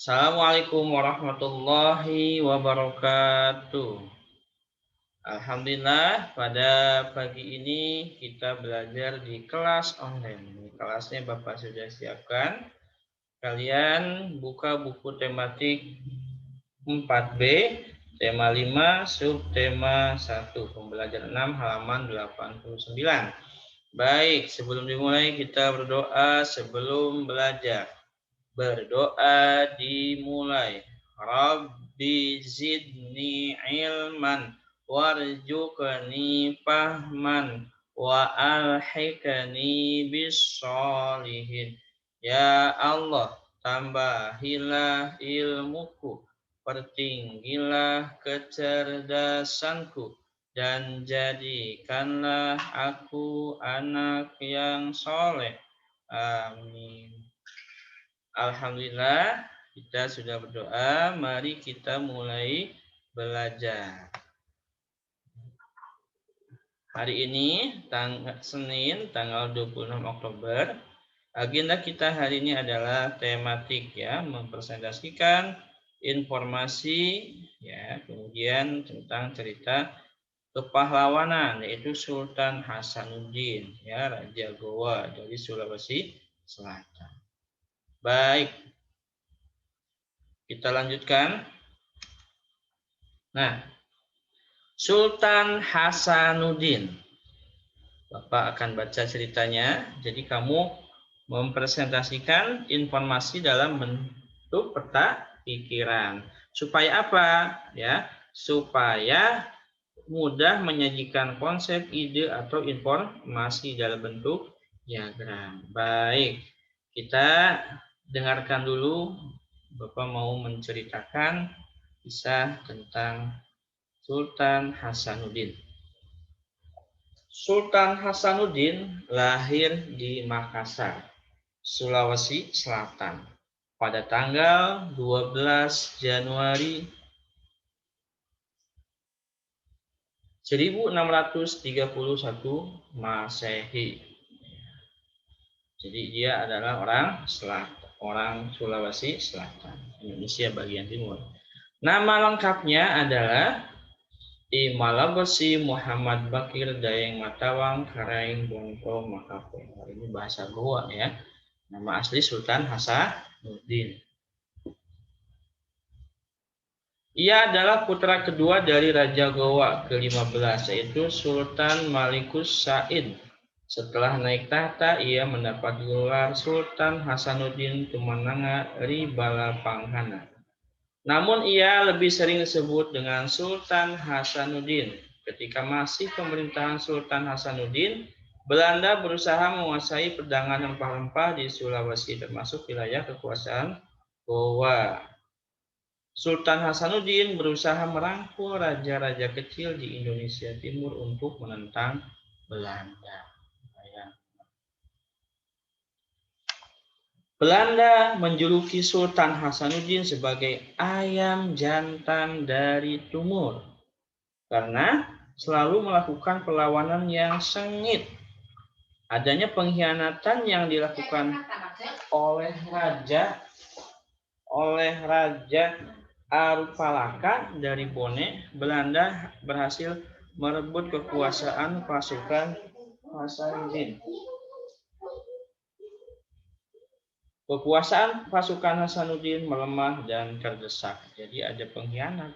Assalamualaikum warahmatullahi wabarakatuh. Alhamdulillah pada pagi ini kita belajar di kelas online. Kelasnya Bapak sudah siapkan. Kalian buka buku tematik 4B, tema 5, subtema 1, pembelajaran 6, halaman 89. Baik, sebelum dimulai kita berdoa sebelum belajar. Berdoa dimulai. Rabbi zidni ilman warzuqni fahman wa alhikni bis-sholihin. Ya Allah, tambahilah ilmuku, pertinggilah kecerdasanku, dan jadikanlah aku anak yang soleh. Amin. Alhamdulillah, kita sudah berdoa. Mari kita mulai belajar. Hari ini Senin tanggal 26 Oktober. Agenda kita hari ini adalah tematik ya, mempresentasikan informasi ya, kemudian tentang cerita kepahlawanan yaitu Sultan Hasanuddin ya, Raja Gowa dari Sulawesi Selatan. Baik, kita lanjutkan. Nah, Sultan Hasanuddin. Bapak akan baca ceritanya. Jadi kamu mempresentasikan informasi dalam bentuk peta pikiran. Supaya apa? Ya, supaya mudah menyajikan konsep, ide atau informasi dalam bentuk diagram. Baik, kita dengarkan dulu. Bapak mau menceritakan kisah tentang Sultan Hasanuddin. Sultan Hasanuddin lahir di Makassar, Sulawesi Selatan pada tanggal 12 Januari 1631 Masehi. Jadi dia adalah orang Sulawesi Selatan, Indonesia bagian timur. Nama lengkapnya adalah Imalagosi Muhammad Bakir Dayeng Matawang Karaing Bonto Makapo. Ini bahasa Goa ya. Nama asli Sultan Hasanuddin. Ia adalah putra kedua dari Raja Gowa ke-15 yaitu Sultan Malikus Said. Setelah naik tahta, ia mendapat gelar Sultan Hasanuddin Tumananga Ribala Panghana. Namun ia lebih sering disebut dengan Sultan Hasanuddin. Ketika masih pemerintahan Sultan Hasanuddin, Belanda berusaha menguasai perdagangan rempah-rempah di Sulawesi termasuk wilayah kekuasaan Gowa. Sultan Hasanuddin berusaha merangkul raja-raja kecil di Indonesia Timur untuk menentang Belanda. Belanda menjuluki Sultan Hasanuddin sebagai ayam jantan dari Timur karena selalu melakukan perlawanan yang sengit. Adanya pengkhianatan yang dilakukan oleh Raja Arupalaka dari Bone, Belanda berhasil merebut kekuasaan pasukan Hasanuddin. Kekuasaan pasukan Hasanuddin melemah dan terdesak. Jadi ada pengkhianat.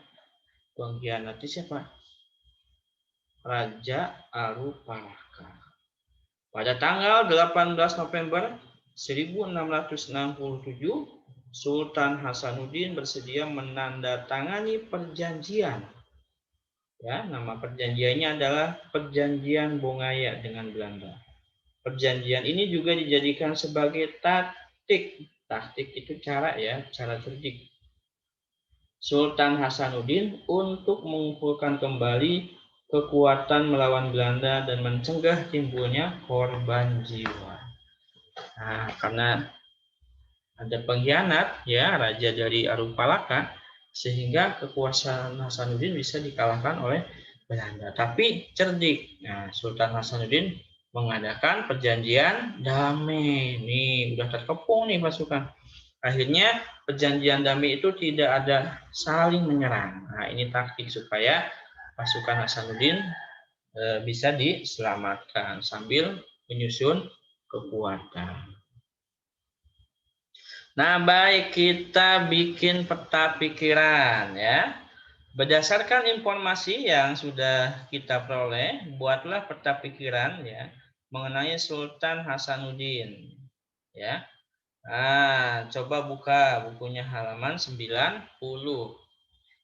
Pengkhianat itu siapa? Raja Arupalaka. Pada tanggal 18 November 1667, Sultan Hasanuddin bersedia menandatangani perjanjian. Ya, nama perjanjiannya adalah Perjanjian Bongaya dengan Belanda. Perjanjian ini juga dijadikan sebagai taktik itu cara cerdik Sultan Hasanuddin untuk mengumpulkan kembali kekuatan melawan Belanda dan mencegah timbulnya korban jiwa. Nah, karena ada pengkhianat ya raja dari Arupalaka sehingga kekuasaan Hasanuddin bisa dikalahkan oleh Belanda. Tapi cerdik. Nah, Sultan Hasanuddin mengadakan perjanjian damai. Nih udah terkepung nih pasukan. Akhirnya perjanjian damai itu tidak ada saling menyerang. Nah, ini taktik supaya pasukan Hasanuddin bisa diselamatkan sambil menyusun kekuatan. Nah, baik, kita bikin peta pikiran ya. Berdasarkan informasi yang sudah kita peroleh, buatlah peta pikiran ya mengenai Sultan Hasanuddin ya. Nah, coba buka bukunya halaman 90.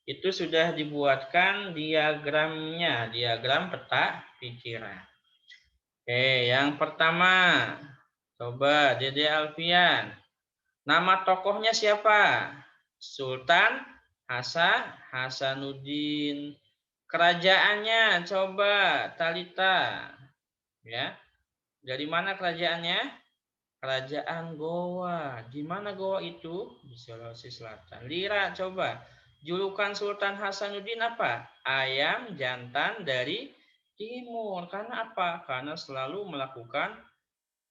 Itu sudah dibuatkan diagramnya, diagram peta pikiran. Oke, yang pertama, coba Dede Alfian. Nama tokohnya siapa? Sultan Hasanuddin. Kerajaannya coba Talita. Ya. Dari mana kerajaannya? Kerajaan Goa. Di mana Goa itu? Di Sulawesi Selatan. Lira coba. Julukan Sultan Hasanuddin apa? Ayam jantan dari timur. Karena apa? Karena selalu melakukan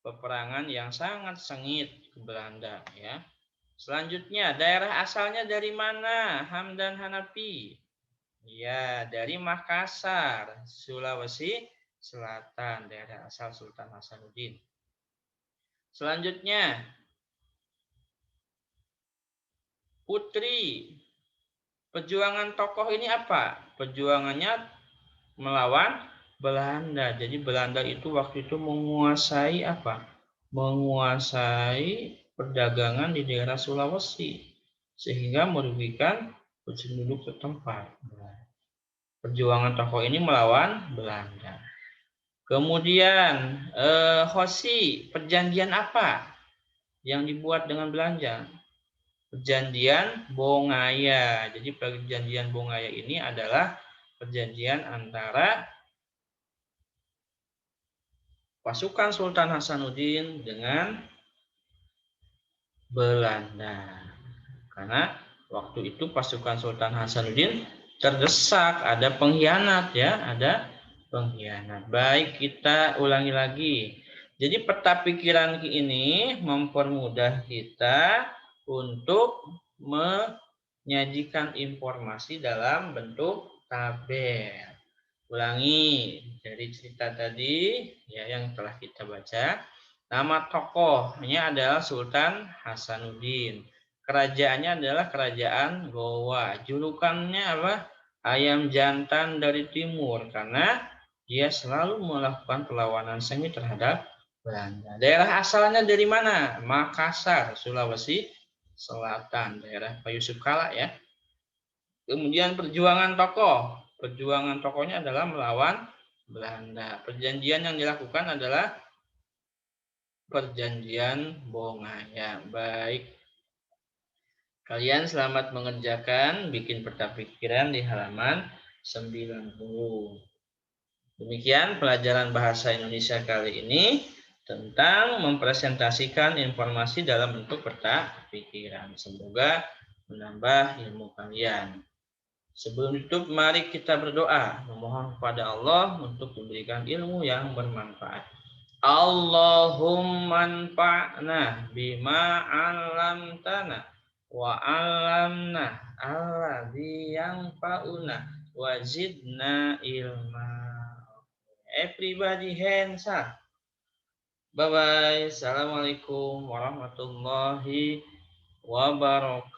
peperangan yang sangat sengit ke Belanda ya. Selanjutnya, daerah asalnya dari mana? Hamdan Hanafi. Ya, dari Makassar, Sulawesi Selatan, daerah asal Sultan Hasanuddin. Selanjutnya, Putri. Perjuangan tokoh ini apa? Perjuangannya melawan Belanda. Jadi Belanda itu waktu itu menguasai apa? Menguasai perdagangan di daerah Sulawesi sehingga merugikan penduduk setempat. Perjuangan tokoh ini melawan Belanda. Kemudian Hosi, perjanjian apa yang dibuat dengan Belanda? Perjanjian Bongaya. Jadi perjanjian Bongaya ini adalah perjanjian antara pasukan Sultan Hasanuddin dengan Belanda. Karena waktu itu pasukan Sultan Hasanuddin terdesak, ada pengkhianat ya, ada pengkhianat. Baik, kita ulangi lagi. Jadi peta pikiran ini mempermudah kita untuk menyajikan informasi dalam bentuk tabel. Ulangi dari cerita tadi ya yang telah kita baca. Nama tokohnya adalah Sultan Hasanuddin. Kerajaannya adalah kerajaan Gowa. Julukannya apa? Ayam jantan dari timur karena dia selalu melakukan perlawanan sengit terhadap Belanda. Daerah asalnya dari mana? Makassar, Sulawesi Selatan, daerah Pak Yusuf Kala ya. Kemudian perjuangan tokoh. Perjuangan tokohnya adalah melawan Belanda. Perjanjian yang dilakukan adalah perjanjian Bongaya. Baik. Kalian selamat mengerjakan bikin peta pikiran di halaman 90. Demikian pelajaran bahasa Indonesia kali ini tentang mempresentasikan informasi dalam bentuk peta pikiran. Semoga menambah ilmu kalian. Sebelum tutup, mari kita berdoa, memohon kepada Allah untuk memberikan ilmu yang bermanfaat. Allahumma anfa'na bima 'allamtana wa 'allamna alladzi yanfa'una wa zidna ilma. Everybody hands up. Bye-bye. Assalamualaikum warahmatullahi wabarakatuh.